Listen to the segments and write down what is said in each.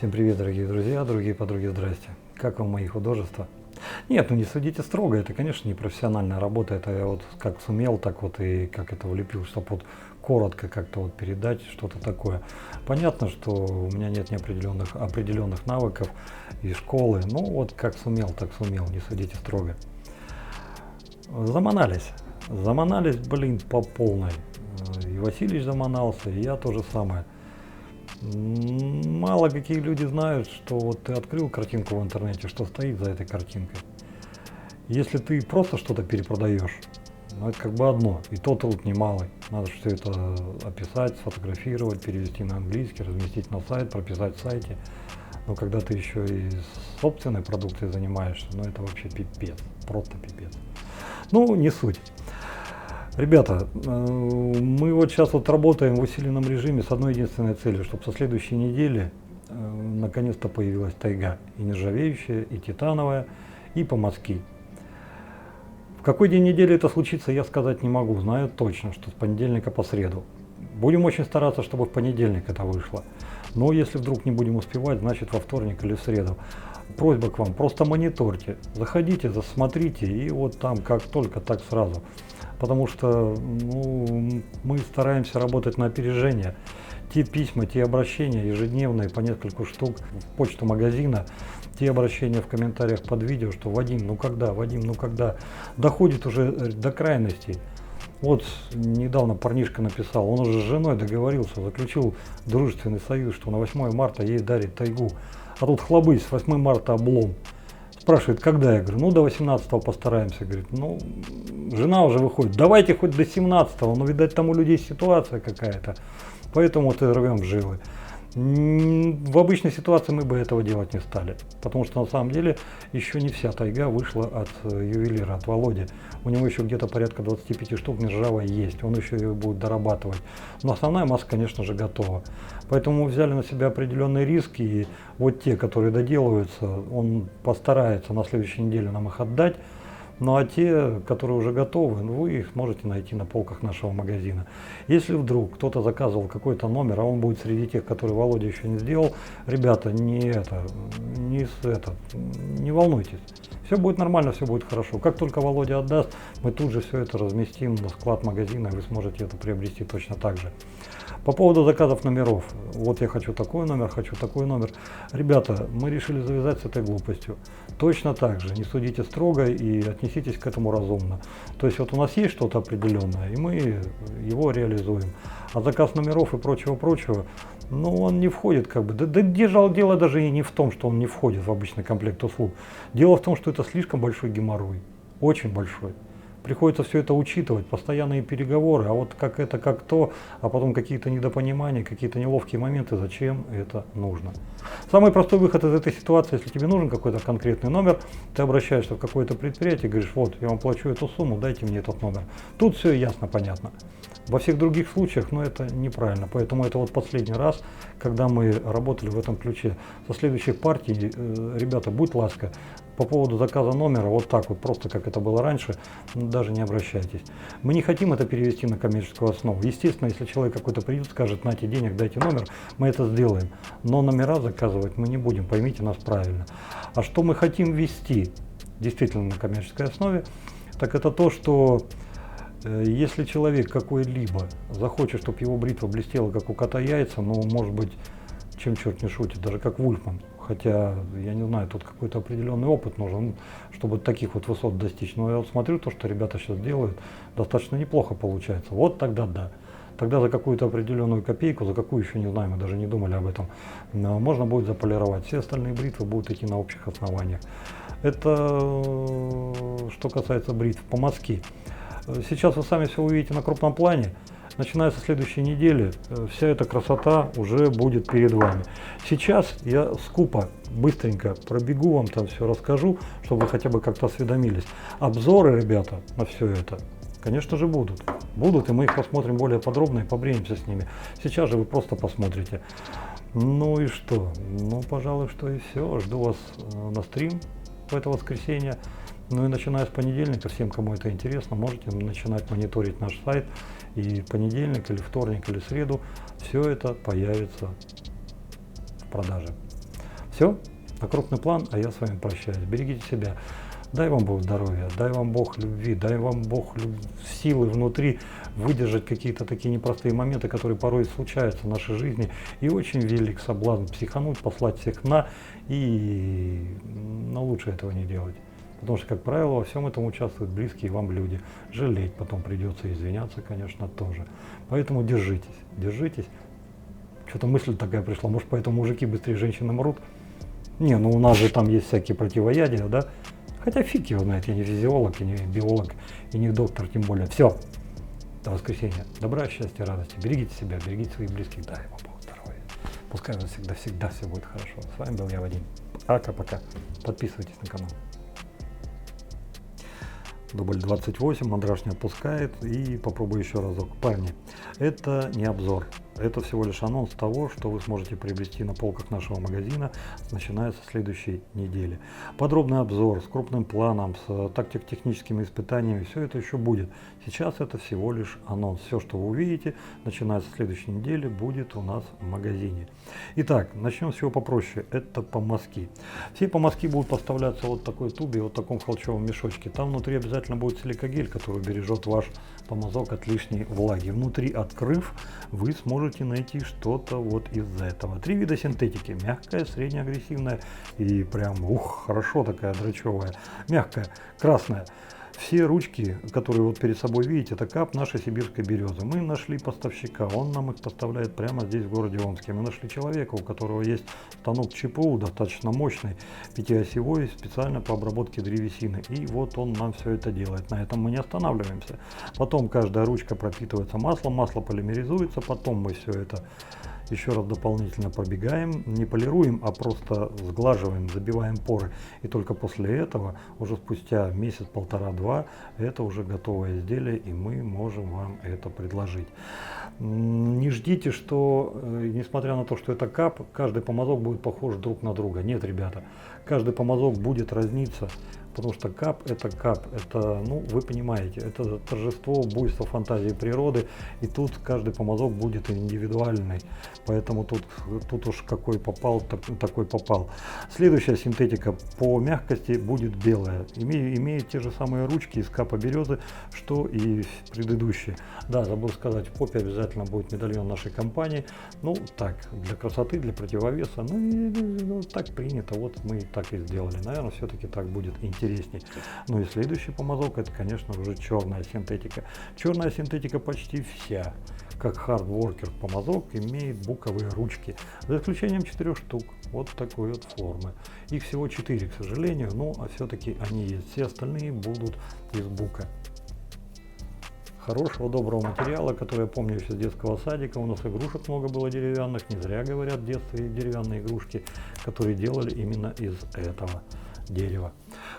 Всем привет, дорогие друзья, другие подруги, здрасте. Как вам мои художества? Нет, ну не судите строго, это, конечно, не профессиональная работа, это я вот как сумел, так вот и как это влепил, чтобы вот коротко как-то вот передать что-то такое. Понятно, что у меня нет определенных навыков и школы, ну вот как сумел, так сумел, не судите строго. Заманались, блин, по полной. И Васильевич заманался, и я то же самое. Мало какие люди знают, что вот ты открыл картинку в интернете, что стоит за этой картинкой. Если ты просто что-то перепродаешь, ну это как бы одно, и то труд немалый. Надо все это описать, сфотографировать, перевести на английский, разместить на сайт, прописать в сайте. Но когда ты еще и собственной продукцией занимаешься, ну это вообще пипец, просто пипец. Ну, не суть. Ребята, мы вот сейчас вот работаем в усиленном режиме с одной единственной целью, чтобы со следующей недели наконец-то появилась тайга. И нержавеющая, и титановая, и по-морски. В какой день недели это случится, я сказать не могу. Знаю точно, что с понедельника по среду. Будем очень стараться, чтобы в понедельник это вышло. Но если вдруг не будем успевать, значит во вторник или в среду. Просьба к вам, просто мониторьте, заходите, засмотрите, и вот там как только, так сразу. Потому что мы стараемся работать на опережение. Те письма, те обращения ежедневные по нескольку штук в почту магазина, те обращения в комментариях под видео, что Вадим, ну когда, доходит уже до крайностей. Вот недавно парнишка написал, он уже с женой договорился, заключил дружественный союз, что на 8 марта ей дарит тайгу. А тут хлобысь, с 8 марта облом. Спрашивает, когда? Я говорю, ну до 18-го постараемся. Говорит, ну жена уже выходит, давайте хоть до 17-го, но видать там у людей ситуация какая-то. Поэтому вот и рвем жилы. В обычной ситуации мы бы этого делать не стали, потому что на самом деле еще не вся тайга вышла от ювелира, от Володи. У него еще где-то порядка 25 штук нержавой есть, он еще ее будет дорабатывать. Но основная масса, конечно же, готова. Поэтому мы взяли на себя определенные риски, и вот те, которые доделываются, он постарается на следующей неделе нам их отдать. Ну а те, которые уже готовы, вы их можете найти на полках нашего магазина. Если вдруг кто-то заказывал какой-то номер, а он будет среди тех, которые Володя еще не сделал, ребята, не волнуйтесь. Все будет нормально, все будет хорошо. Как только Володя отдаст, мы тут же все это разместим на склад магазина, и вы сможете это приобрести точно так же. По поводу заказов номеров. Вот я хочу такой номер, хочу такой номер. Ребята, мы решили завязать с этой глупостью. Точно так же, не судите строго и отнеситесь к этому разумно. То есть вот у нас есть что-то определенное, и мы его реализуем. А заказ номеров и прочего, ну он не входит как бы. Да дело даже и не в том, что он не входит в обычный комплект услуг. Дело в том, что это слишком большой геморрой. Очень большой. Приходится все это учитывать, постоянные переговоры, а вот как это, как то, а потом какие-то недопонимания, какие-то неловкие моменты, зачем это нужно. Самый простой выход из этой ситуации, если тебе нужен какой-то конкретный номер, ты обращаешься в какое-то предприятие и говоришь, вот, я вам плачу эту сумму, дайте мне этот номер. Тут все ясно, понятно. Во всех других случаях, но это неправильно, поэтому это вот последний раз, когда мы работали в этом ключе. Со следующей партии, ребята, будь ласка, по поводу заказа номера, вот так вот, просто как это было раньше, даже не обращайтесь. Мы не хотим это перевести на коммерческую основу. Естественно, если человек какой-то придет, скажет, нате денег, дайте номер, мы это сделаем. Но номера заказывать мы не будем, поймите нас правильно. А что мы хотим ввести действительно на коммерческой основе, так это то, что если человек какой-либо захочет, чтобы его бритва блестела, как у кота яйца, ну, может быть, чем черт не шутит, даже как Вульфман. Хотя, я не знаю, тут какой-то определенный опыт нужен, чтобы таких вот высот достичь. Но я вот смотрю, то, что ребята сейчас делают, достаточно неплохо получается. Вот тогда да. Тогда за какую-то определенную копейку, за какую еще не знаю, мы даже не думали об этом, можно будет заполировать. Все остальные бритвы будут идти на общих основаниях. Это что касается бритв по-морски. Сейчас вы сами все увидите на крупном плане. Начиная со следующей недели, вся эта красота уже будет перед вами. Сейчас я скупо, быстренько пробегу вам там все, расскажу, чтобы вы хотя бы как-то осведомились. Обзоры, ребята, на все это, конечно же, будут. Будут, и мы их посмотрим более подробно и побреемся с ними. Сейчас же вы просто посмотрите. Ну и что? Ну, пожалуй, что и все. Жду вас на стрим в это воскресенье. Ну и начиная с понедельника, всем, кому это интересно, можете начинать мониторить наш сайт. И понедельник, или вторник, или среду все это появится в продаже. Все, на крупный план, а я с вами прощаюсь. Берегите себя. Дай вам Бог здоровья, дай вам Бог любви, дай вам Бог силы внутри выдержать какие-то такие непростые моменты, которые порой случаются в нашей жизни. И очень велик соблазн психануть, послать всех но лучше этого не делать. Потому что, как правило, во всем этом участвуют близкие вам люди. Жалеть потом придется, извиняться, конечно, тоже. Поэтому держитесь, держитесь. Что-то мысль такая пришла, может, поэтому мужики быстрее женщины мрут? Не, ну у нас же там есть всякие противоядия, да? Хотя фиг его знает, я не физиолог, и не биолог, и не доктор, тем более. Все, до воскресенья. Добра, счастья, радости. Берегите себя, берегите своих близких. Дай вам Бог здоровья. Пускай у вас всегда все будет хорошо. С вами был я, Вадим. Пока-пока. Подписывайтесь на канал. Дубль 28, мандраж не отпускает, и попробую еще разок. Парни, это не обзор, это всего лишь анонс того, что вы сможете приобрести на полках нашего магазина, начиная со следующей недели. Подробный обзор с крупным планом, с тактико-техническими испытаниями, все это еще будет. Сейчас это всего лишь анонс. Все, что вы увидите, начиная со следующей недели, будет у нас в магазине. Итак, начнем с чего попроще. Это помазки. Все помазки будут поставляться вот в такой тубе, вот в таком холщовом мешочке. Там внутри обязательно будет силикагель, который бережет ваш помазок от лишней влаги. Внутри, открыв, вы сможете найти что-то вот из этого. 3 вида синтетики. Мягкая, среднеагрессивная и прям, хорошо такая дрочевая. Мягкая, красная. Все ручки, которые вот перед собой видите, это кап нашей сибирской березы. Мы нашли поставщика, он нам их поставляет прямо здесь, в городе Омске. Мы нашли человека, у которого есть станок ЧПУ, достаточно мощный, 5-осевой, специально по обработке древесины. И вот он нам все это делает. На этом мы не останавливаемся. Потом каждая ручка пропитывается маслом, масло полимеризуется, потом мы все это еще раз дополнительно пробегаем, не полируем, а просто сглаживаем, забиваем поры. И только после этого, уже спустя месяц, полтора-два, это уже готовое изделие, и мы можем вам это предложить. Не ждите, что, несмотря на то, что это кап, каждый помазок будет похож друг на друга. Нет, ребята, каждый помазок будет разниться. Потому что кап, это, ну, вы понимаете, это торжество, буйство фантазии природы, и тут каждый помазок будет индивидуальный, поэтому тут уж какой попал, такой попал. Следующая синтетика по мягкости будет белая, имеет те же самые ручки из капа березы, что и предыдущие. Да, забыл сказать, в попе обязательно будет медальон нашей компании, ну, так, для красоты, для противовеса, ну, так принято, вот мы так и сделали, наверное, все-таки так будет интересней. Ну и следующий помазок, это, конечно, уже черная синтетика. Черная синтетика почти вся, как хардворкер помазок, имеет буковые ручки, за исключением 4 штук, вот такой вот формы. Их всего 4, к сожалению, но все-таки они есть. Все остальные будут из бука. Хорошего, доброго материала, который я помню еще с детского садика. У нас игрушек много было деревянных, не зря говорят в детстве деревянные игрушки, которые делали именно из этого дерева.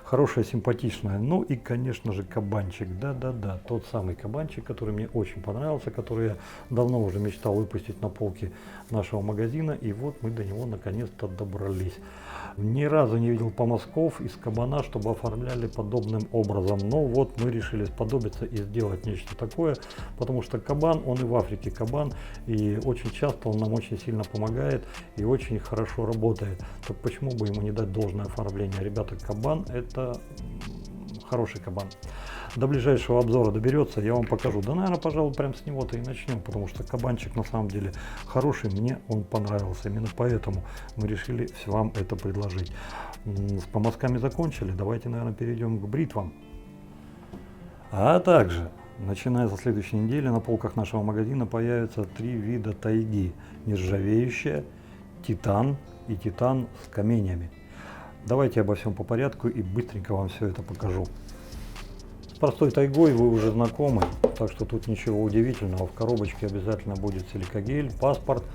Хорошая, симпатичная. Ну и, конечно же, кабанчик. Да-да-да, тот самый кабанчик, который мне очень понравился, который я давно уже мечтал выпустить на полке нашего магазина. И вот мы до него наконец-то добрались. Ни разу не видел помазков из кабана, чтобы оформляли подобным образом. Но вот мы решили сподобиться и сделать нечто такое, потому что кабан, он и в Африке кабан, и очень часто он нам очень сильно помогает и очень хорошо работает. Так почему бы ему не дать должное оформление? Ребята, кабан — это хороший кабан. До ближайшего обзора доберется, я вам покажу. Да, наверное, пожалуй, прям с него-то и начнем, потому что кабанчик на самом деле хороший, мне он понравился. Именно поэтому мы решили вам это предложить. С помазками закончили, давайте, наверное, перейдем к бритвам. А также, начиная со следующей недели, на полках нашего магазина появятся 3 вида тайги. Нержавеющая, титан и титан с каменями. Давайте обо всем по порядку и быстренько вам все это покажу. С простой тайгой вы уже знакомы, так что тут ничего удивительного. В коробочке обязательно будет силикагель, паспорт,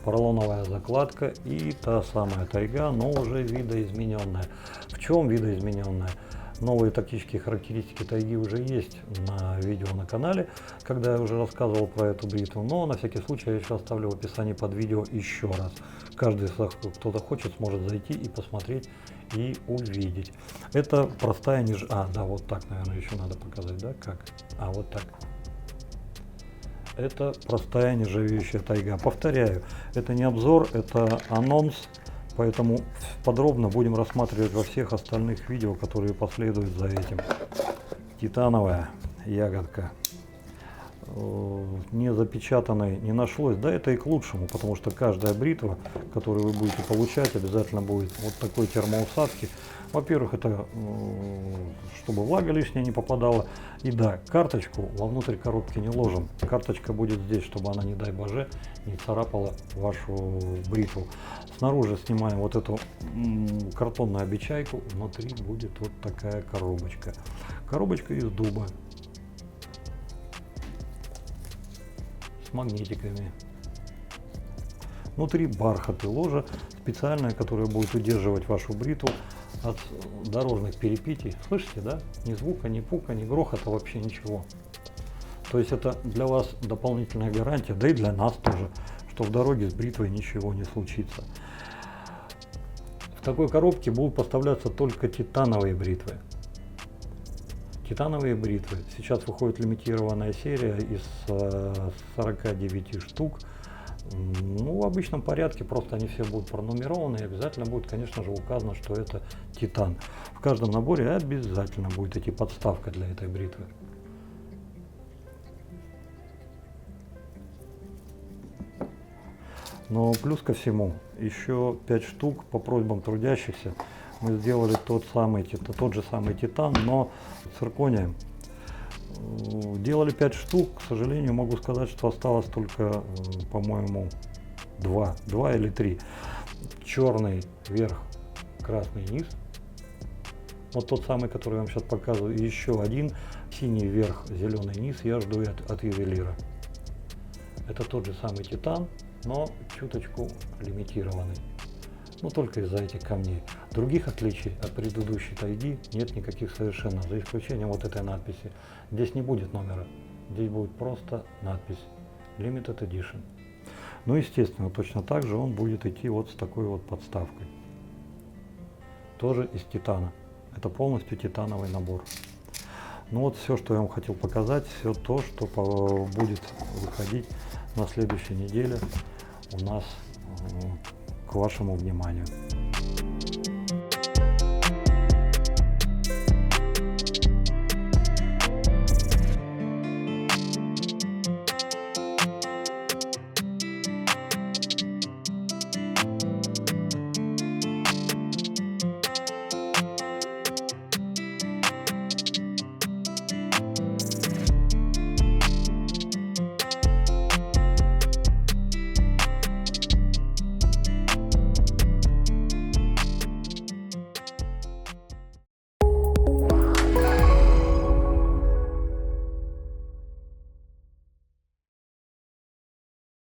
поролоновая закладка и та самая тайга, но уже видоизмененная. В чем видоизмененная? Новые тактические характеристики тайги уже есть на видео на канале, когда я уже рассказывал про эту бритву, но на всякий случай я еще оставлю в описании под видео еще раз. Каждый, кто захочет, сможет зайти и посмотреть и увидеть. Это простая да, вот так, наверное, еще надо показать, да, как? Вот так. Это простая нержавеющая тайга. Повторяю, это не обзор, это анонс Поэтому подробно будем рассматривать во всех остальных видео, которые последуют за этим. Титановая ягодка. Не запечатанной не нашлось. Да, это и к лучшему, потому что каждая бритва, которую вы будете получать, обязательно будет вот такой термоусадки. Во-первых, это чтобы влага лишняя не попадала. И да, карточку вовнутрь коробки не ложим. Карточка будет здесь, чтобы она, не дай боже, не царапала вашу бритву. Снаружи снимаем вот эту картонную обечайку. Внутри будет вот такая коробочка. Коробочка из дуба. С магнитиками. Внутри бархат и ложа специальная, которая будет удерживать вашу бритву от дорожных перепитий. Слышите, да? Ни звука, ни пука, ни грохота, вообще ничего. То есть это для вас дополнительная гарантия, да и для нас тоже, что в дороге с бритвой ничего не случится. В такой коробке будут поставляться только титановые бритвы. Титановые бритвы. Сейчас выходит лимитированная серия из 49 штук. Ну, в обычном порядке, просто они все будут пронумерованы, и обязательно будет, конечно же, указано, что это титан. В каждом наборе обязательно будет идти подставка для этой бритвы. Но плюс ко всему, еще 5 штук по просьбам трудящихся мы сделали тот же самый титан, но цирконием. Делали 5 штук, к сожалению, могу сказать, что осталось только, по-моему, 2 или 3. Черный верх, красный низ. Вот тот самый, который я вам сейчас показываю. И еще один, синий верх, зеленый низ, я жду от ювелира. Это тот же самый титан, но чуточку лимитированный. Но только из-за этих камней. Других отличий от предыдущей тайги нет никаких совершенно, за исключением вот этой надписи. Здесь не будет номера, здесь будет просто надпись Limited Edition. Ну, естественно, точно так же он будет идти вот с такой вот подставкой. Тоже из титана. Это полностью титановый набор. Ну вот все, что я вам хотел показать, все то, что будет выходить на следующей неделе у нас к вашему вниманию.